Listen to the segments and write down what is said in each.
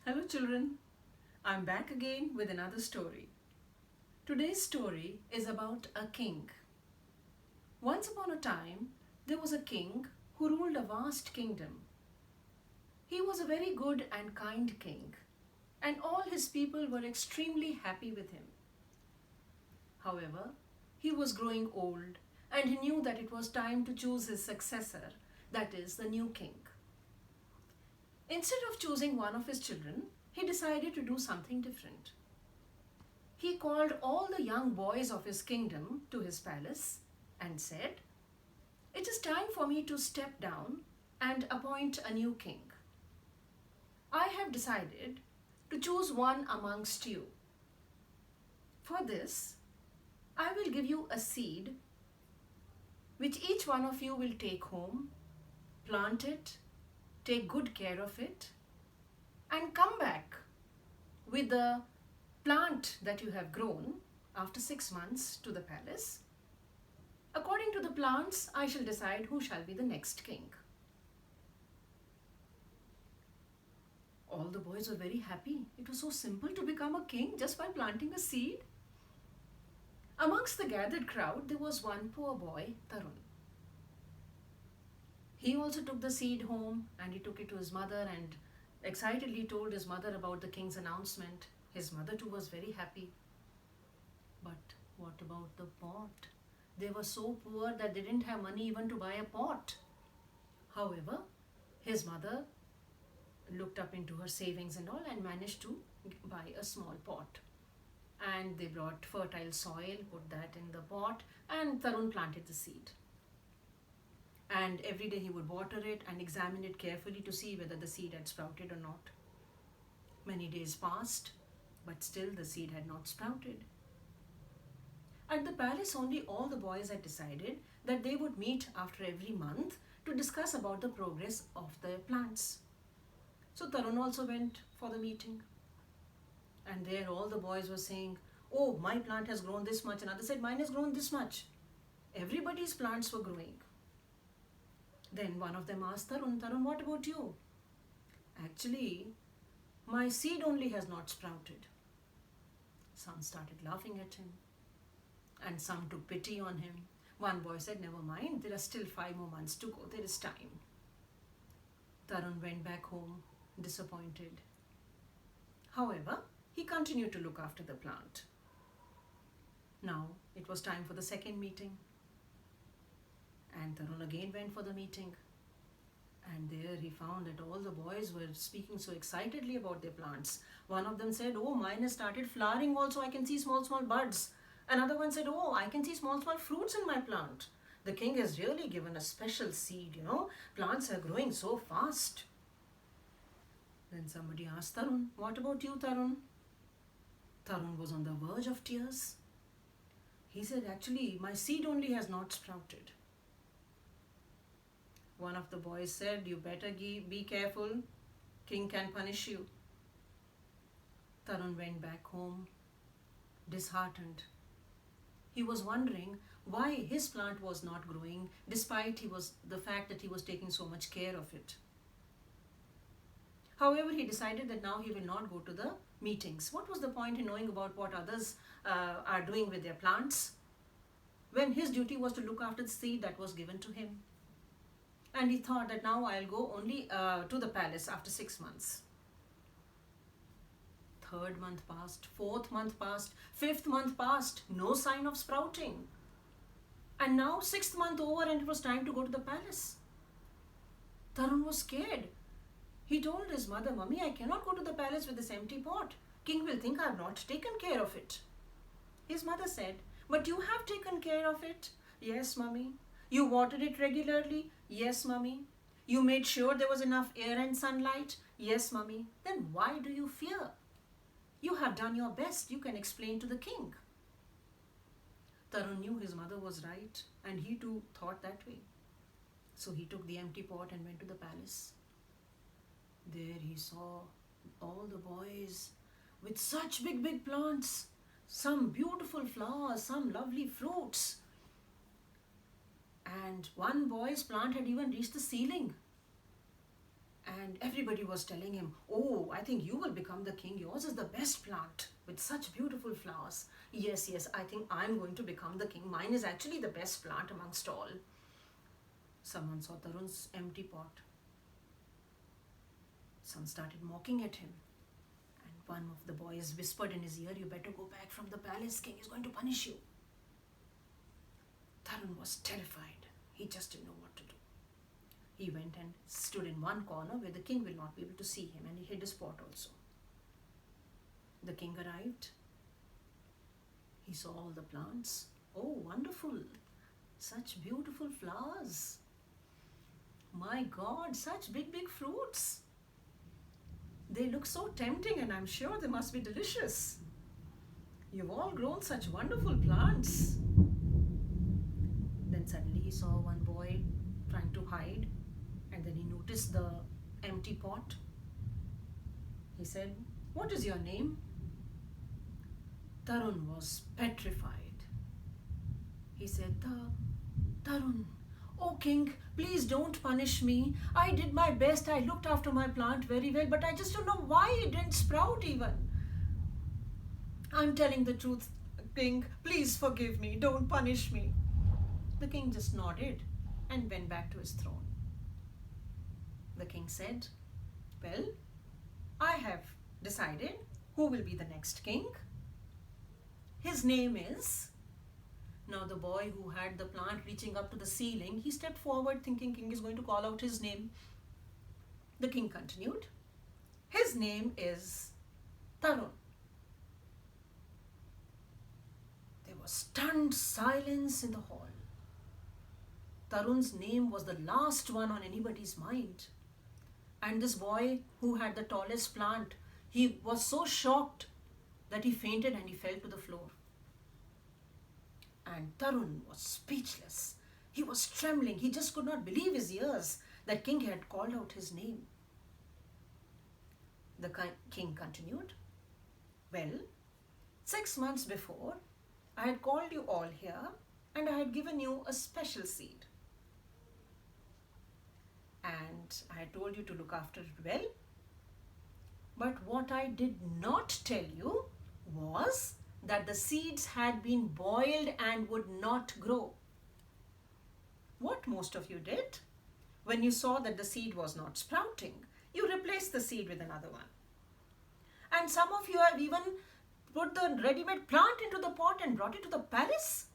Hello children, I'm back again with another story. Today's story is about a king. Once upon a time, there was a king who ruled a vast kingdom. He was a very good and kind king, and all his people were extremely happy with him. However, he was growing old and he knew that it was time to choose his successor, that is, the new king. Instead of choosing one of his children, he decided to do something different. He called all the young boys of his kingdom to his palace and said, "It is time for me to step down and appoint a new king. I have decided to choose one amongst you. For this, I will give you a seed which each one of you will take home, plant it, take good care of it, and come back with the plant that you have grown after 6 months to the palace. According to the plants, I shall decide who shall be the next king." All the boys were very happy. It was so simple to become a king just by planting a seed. Amongst the gathered crowd, there was one poor boy, Tarun. He also took the seed home and he took it to his mother and excitedly told his mother about the king's announcement. His mother too was very happy. But what about the pot? They were so poor that they didn't have money even to buy a pot. However, his mother looked up into her savings and all and managed to buy a small pot. And they brought fertile soil, put that in the pot, and Tarun planted the seed. And every day he would water it and examine it carefully to see whether the seed had sprouted or not. Many days passed, but still the seed had not sprouted. At the palace, only all the boys had decided that they would meet after every month to discuss about the progress of their plants. So Tarun also went for the meeting. And there all the boys were saying, "Oh, my plant has grown this much." And others said, "Mine has grown this much." Everybody's plants were growing. Then one of them asked Tarun, "Tarun, what about you?" "Actually, my seed only has not sprouted." Some started laughing at him and some took pity on him. One boy said, "Never mind, there are still 5 more months to go, there is time." Tarun went back home disappointed. However, he continued to look after the plant. Now it was time for the second meeting. And Tarun again went for the meeting. And there he found that all the boys were speaking so excitedly about their plants. One of them said, "Oh, mine has started flowering also. I can see small, small buds." Another one said, "Oh, I can see small, small fruits in my plant. The king has really given a special seed, Plants are growing so fast." Then somebody asked Tarun, "What about you, Tarun?" Tarun was on the verge of tears. He said, "Actually, my seed only has not sprouted." One of the boys said, "You better be careful. King can punish you." Tarun went back home, disheartened. He was wondering why his plant was not growing despite the fact that he was taking so much care of it. However, he decided that now he will not go to the meetings. What was the point in knowing about what others are doing with their plants when his duty was to look after the seed that was given to him? And he thought that now I'll go only to the palace after 6 months. 3rd month passed, 4th month passed, 5th month passed, no sign of sprouting. And now 6th month over and it was time to go to the palace. Tarun was scared. He told his mother, "Mummy, I cannot go to the palace with this empty pot. King will think I have not taken care of it." His mother said, "But you have taken care of it." "Yes, Mummy." "You watered it regularly?" "Yes, Mummy." "You made sure there was enough air and sunlight?" "Yes, Mummy." "Then why do you fear? You have done your best. You can explain to the king." Tarun knew his mother was right and he too thought that way. So he took the empty pot and went to the palace. There he saw all the boys with such big, big plants, some beautiful flowers, some lovely fruits. And one boy's plant had even reached the ceiling. And everybody was telling him, "Oh, Oh, I think you will become the king. Yours is the best plant with such beautiful flowers. Yes, yes, I think I'm going to become the king. Mine is actually the best plant amongst all. Someone saw Tarun's empty pot. Some started mocking at him. And one of the boys whispered in his ear, "You better go back from the palace. King is going to punish you." Tarun was terrified. He just didn't know what to do. He went and stood in one corner where the king will not be able to see him, and he hid his pot also. The king arrived. He saw all the plants. Oh, wonderful! Such beautiful flowers. My God, such big, big fruits. They look so tempting, and I'm sure they must be delicious. You've all grown such wonderful plants. Then suddenly he saw one boy trying to hide, and then he noticed the empty pot. He said, "What is your name?" Tarun was petrified. He said, "Tarun, oh king, please don't punish me. I did my best. I looked after my plant very well, but I just don't know why it didn't sprout even. I'm telling the truth, king. Please forgive me. Don't punish me." The king just nodded and went back to his throne. The king said, "Well, I have decided who will be the next king. His name is..." Now the boy who had the plant reaching up to the ceiling, he stepped forward thinking king is going to call out his name. The king continued, "His name is Tarun." There was stunned silence in the hall. Tarun's name was the last one on anybody's mind. And this boy who had the tallest plant, he was so shocked that he fainted and he fell to the floor. And Tarun was speechless. He was trembling. He just could not believe his ears that king had called out his name. The king continued, "Well, 6 months before, I had called you all here and I had given you a special seed. And I had told you to look after it well. But what I did not tell you was that the seeds had been boiled and would not grow. What most of you did, when you saw that the seed was not sprouting, you replaced the seed with another one. And some of you have even put the ready-made plant into the pot and brought it to the palace.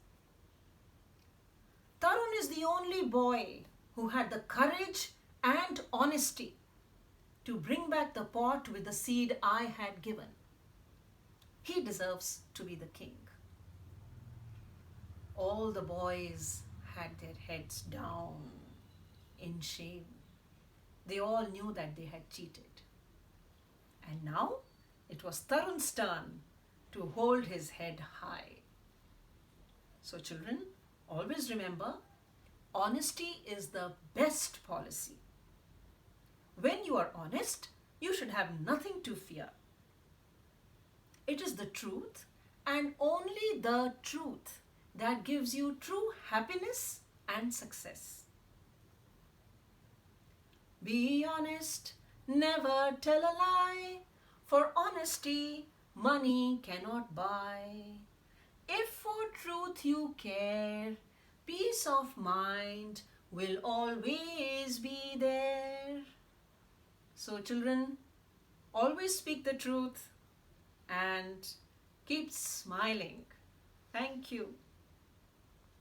Tarun is the only boy who had the courage and honesty to bring back the pot with the seed I had given. He deserves to be the king." All the boys had their heads down in shame. They all knew that they had cheated. And now it was Tarun's turn to hold his head high. So children, always remember, honesty is the best policy. When you are honest, you should have nothing to fear. It is the truth and only the truth that gives you true happiness and success. Be honest, never tell a lie, for honesty money cannot buy. If for truth you care, peace of mind will always be there. So children, always speak the truth and keep smiling. Thank you.